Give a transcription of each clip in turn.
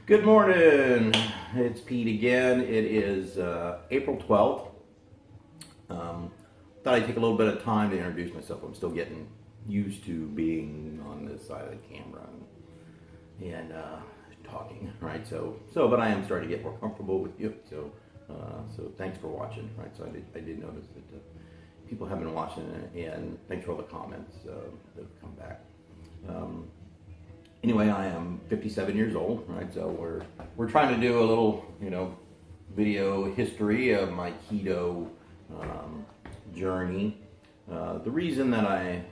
Good morning. It's Pete again. It is April 12th. Thought I'd take a little bit of time to introduce myself. I'm still getting used to being on this side of the camera and talking, right? But I am starting to get more comfortable with you. So thanks for watching, right? So I did notice that people have been watching, and thanks for all the comments that have come back. Anyway, I am 57 years old, right? So we're trying to do a little, video history of my keto journey. The reason that I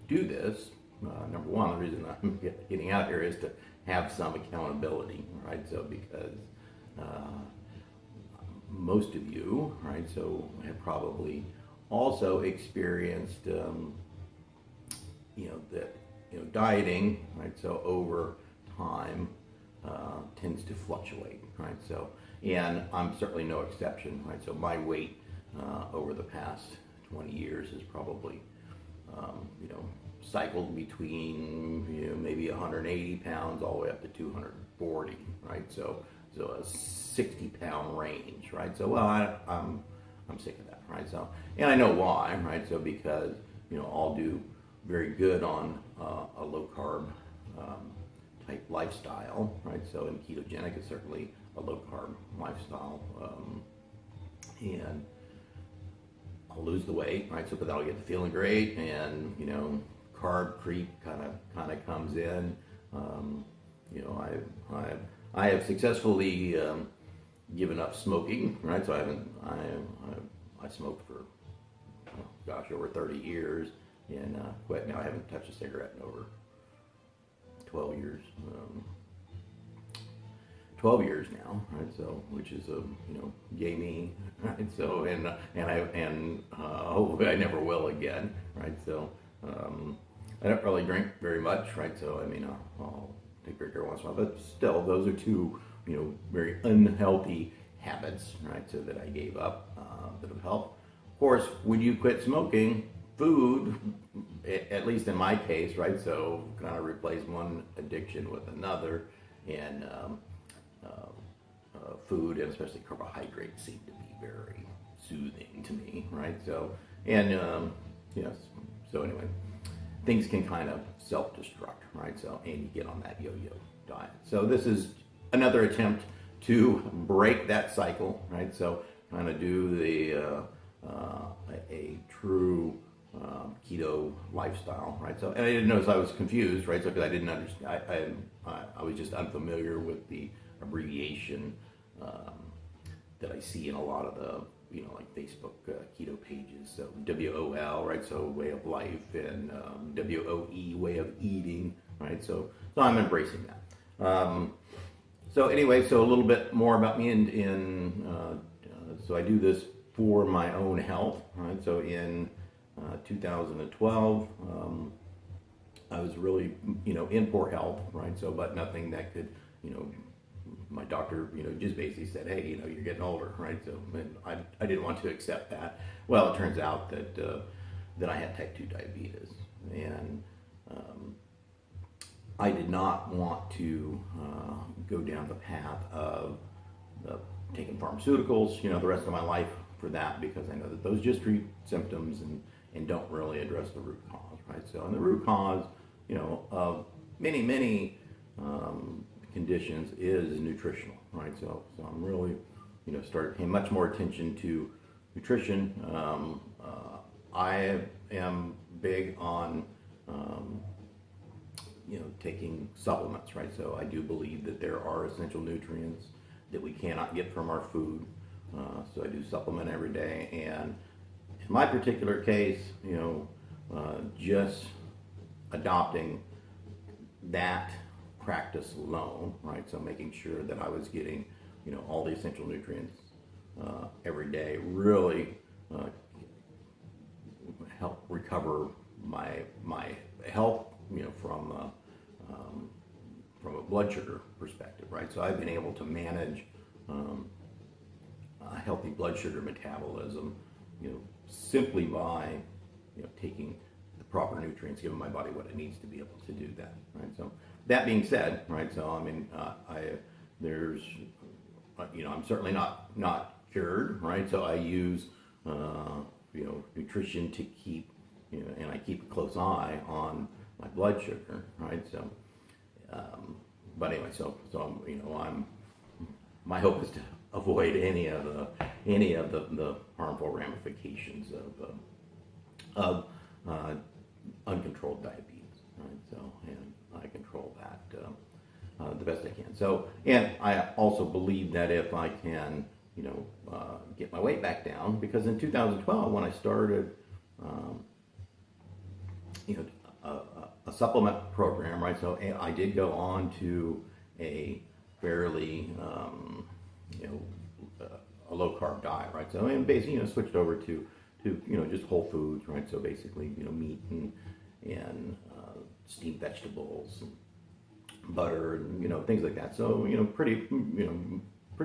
do this, number one, the reason I'm getting out here is to have some accountability, right? So because most of you, right, so have probably also experienced, dieting, right? So over time tends to fluctuate, right? So, and I'm certainly no exception, right? So my weight over the past 20 years has probably, cycled between, maybe 180 pounds all the way up to 240, right? So a 60-pound range, right? So, well, I'm sick of that, right? So, and I know why, right? So because, I'll do very good on a low carb type lifestyle, right? So, and ketogenic is certainly a low carb lifestyle, and I'll lose the weight, right? So, but that'll get to feeling great, and carb creep kind of comes in. I have successfully given up smoking, right? So I smoked for over 30 years. And quit now. I haven't touched a cigarette in over 12 years. 12 years now, right? So, which is gamey, right? So, and hopefully I never will again, right? So, I don't really drink very much, right? So, I mean, I'll take a drink every once in a while, but still, those are two, very unhealthy habits, right? So that I gave up that have helped. Of course, when you quit smoking, food, at least in my case, right? So kind of replace one addiction with another, and food, and especially carbohydrates, seem to be very soothing to me, right? So, and so anyway, things can kind of self-destruct, right? So, and you get on that yo-yo diet. So this is another attempt to break that cycle, right? So kind of do a true keto lifestyle, right? So, and I didn't notice I was confused, right? So, because I didn't understand, I was just unfamiliar with the abbreviation that I see in a lot of the, like Facebook keto pages. So, WOL, right? So, way of life, and WOE, way of eating, right? So I'm embracing that. So anyway, so a little bit more about me, so I do this for my own health, right? So in 2012, I was really, in poor health, right? So, but nothing that could, my doctor, just basically said, hey, you're getting older, right? So, and I didn't want to accept that. Well, it turns out that I had type 2 diabetes, and I did not want to go down the path of taking pharmaceuticals, the rest of my life for that, because I know that those just treat symptoms and don't really address the root cause, right? So, and the root cause, of many conditions is nutritional, right? So I'm really, started paying much more attention to nutrition. I am big on, taking supplements, right? So I do believe that there are essential nutrients that we cannot get from our food. So I do supplement every day, and in my particular case, just adopting that practice alone, right? So making sure that I was getting, all the essential nutrients every day really help recover my health, from a blood sugar perspective, right? So I've been able to manage a healthy blood sugar metabolism, simply by, taking the proper nutrients, giving my body what it needs to be able to do that, right? So that being said, right? So I mean, there's, I'm certainly not cured, right? So I use, nutrition to keep, and I keep a close eye on my blood sugar, right? So, but anyway, I'm my hope is to avoid any of the harmful ramifications of uncontrolled diabetes, right? So, and I control that the best I can. So, and I also believe that if I can, get my weight back down, because in 2012 when I started, a supplement program, right? So I did go on to a fairly, a low carb diet, right? So and basically, switched over to just whole foods, right? So basically, meat and steamed vegetables, and butter, and things like that. So pretty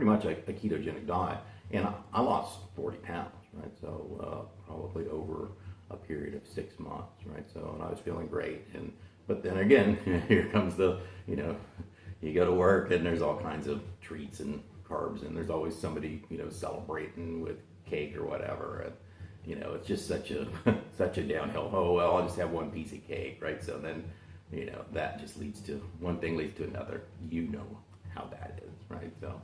much a ketogenic diet, and I lost 40 pounds, right? So probably over a period of 6 months, right? So, and I was feeling great, but then again, here comes the, you go to work and there's all kinds of treats and carbs, and there's always somebody, celebrating with cake or whatever, and it's just such a downhill. Oh well, I'll just have one piece of cake, right? So then, that just leads to one thing leads to another. You know how that is, right? So,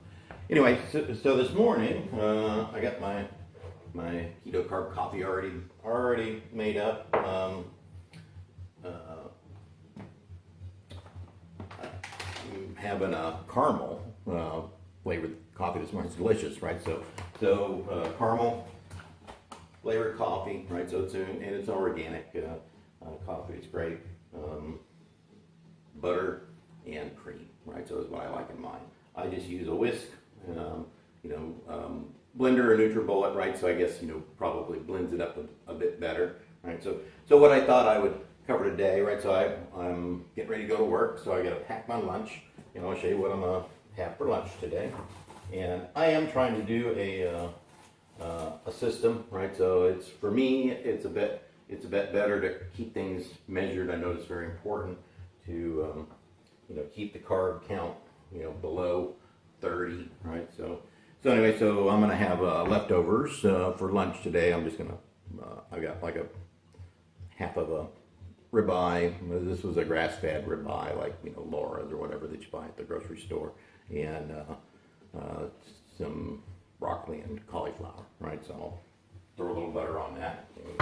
anyway, so this morning, I got my keto carb coffee already made up. I'm having a caramel flavored coffee this morning. It's delicious, right? So caramel flavored coffee, right? So it's organic coffee. It's great. Butter and cream, right? So is what I like in mine. I just use a whisk, blender or NutriBullet, right? So I guess, probably blends it up a bit better, right? So what I thought I would cover today, right? So I'm getting ready to go to work, so I got to pack my lunch. I'll show you what I'm gonna have for lunch today. And I am trying to do a system, right? So it's, for me, it's a bit better to keep things measured. I know it's very important to, keep the carb count, below 30, right? So anyway, so I'm gonna have leftovers for lunch today. I'm just gonna, I got like a half of a ribeye. This was a grass-fed ribeye, like Laura's or whatever that you buy at the grocery store, and some broccoli and cauliflower, right? So I'll throw a little butter on that and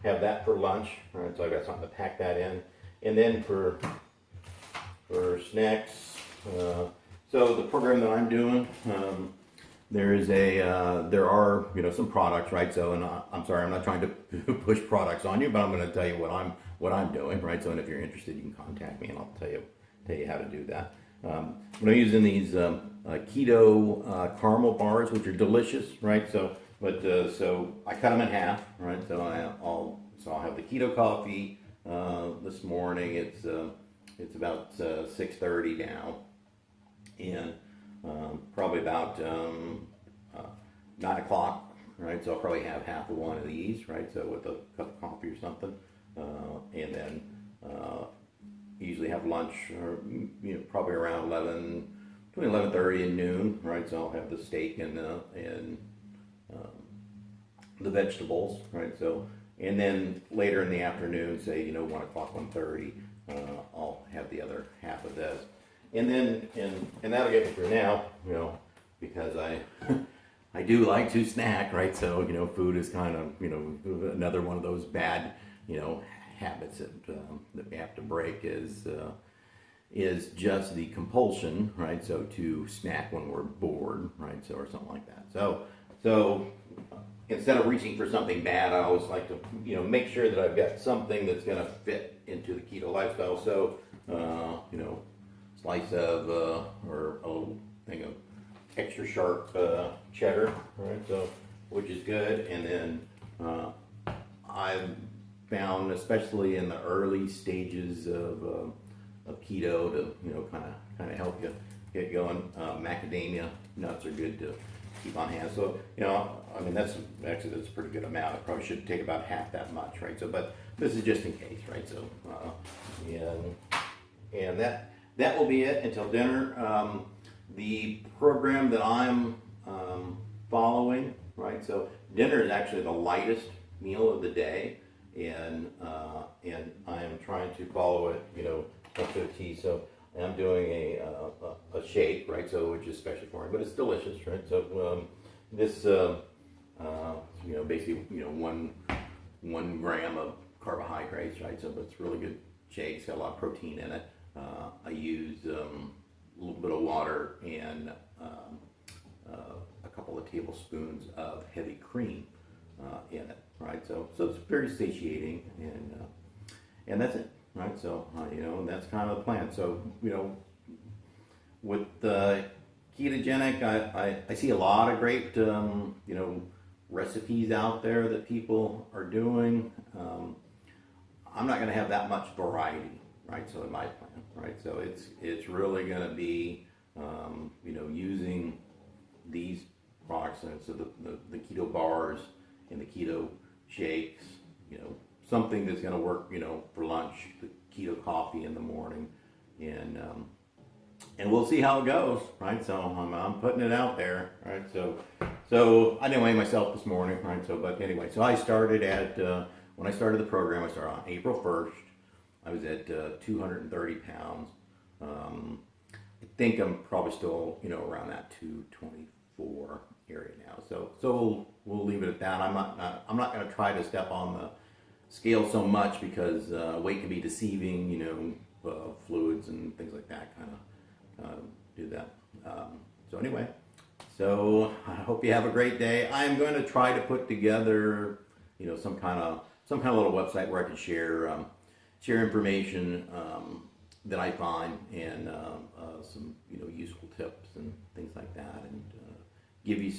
have that for lunch, right? So I got something to pack that in, and then for snacks. So the program that I'm doing. There are some products, right? So, and I'm sorry, I'm not trying to push products on you, but I'm going to tell you what I'm doing, right? So, and if you're interested, you can contact me, and I'll tell you how to do that. But I'm using these keto caramel bars, which are delicious, right? So, so I cut them in half, right? So I'll have the keto coffee this morning. It's about 6:30 now, and probably about 9 o'clock, right? So I'll probably have half of one of these, right? So with a cup of coffee or something, and then usually have lunch, or probably around between 11:30 and noon, right? So I'll have the steak and the vegetables, right? So, and then later in the afternoon, say 1 o'clock, 1:30, I'll have the other half of this. And then, and that'll get me through now, because I do like to snack, right? So, food is kind of, another one of those bad, habits that we have to break is just the compulsion, right? So to snack when we're bored, right? So, or something like that. So instead of reaching for something bad, I always like to, make sure that I've got something that's going to fit into the keto lifestyle. So, slice of or a little thing of extra sharp cheddar, right? So, which is good. And then I've found, especially in the early stages of keto, to kind of help you get going. Macadamia nuts are good to keep on hand. So that's a pretty good amount. I probably should take about half that much, right? So, but this is just in case, right? So, and that will be it until dinner. The program that I'm following, right? So dinner is actually the lightest meal of the day, and I am trying to follow it, up to a T. So I'm doing a shake, right? So which is special for me, but it's delicious, right? So this, basically, 1 gram of carbohydrates, right? So it's really good shake. It's got a lot of protein in it. I use a little bit of water and a couple of tablespoons of heavy cream in it, right? So it's very satiating, and that's it, right? So and that's kind of the plan. So with the ketogenic, I see a lot of great recipes out there that people are doing. I'm not going to have that much variety, right? So in my plan, right? So it's really going to be using these products, and so the keto bars and the keto shakes, something that's going to work, for lunch, the keto coffee in the morning, and we'll see how it goes, right? So I'm putting it out there, right? So I didn't weigh myself this morning, right? So, but anyway, so I started when I started the program, I started on April 1st. I was at 230 pounds. I think I'm probably still, around that 224 area now. So we'll leave it at that. I'm not going to try to step on the scale so much because weight can be deceiving. Fluids and things like that kind of do that. So anyway, so I hope you have a great day. I'm going to try to put together, some kind of little website where I can share information that I find, and some useful tips and things like that, and give you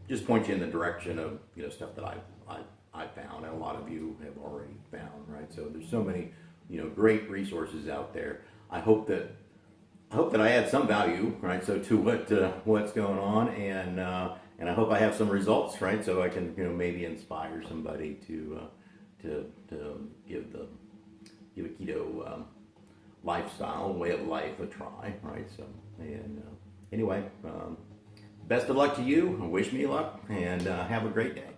just point you in the direction of stuff that I found, and a lot of you have already found, right? So there's so many great resources out there. I hope that I add some value, right? So to what's going on, and I hope I have some results, right? So I can maybe inspire somebody to give a keto lifestyle, way of life a try, right? So anyway, best of luck to you. Wish me luck, and have a great day.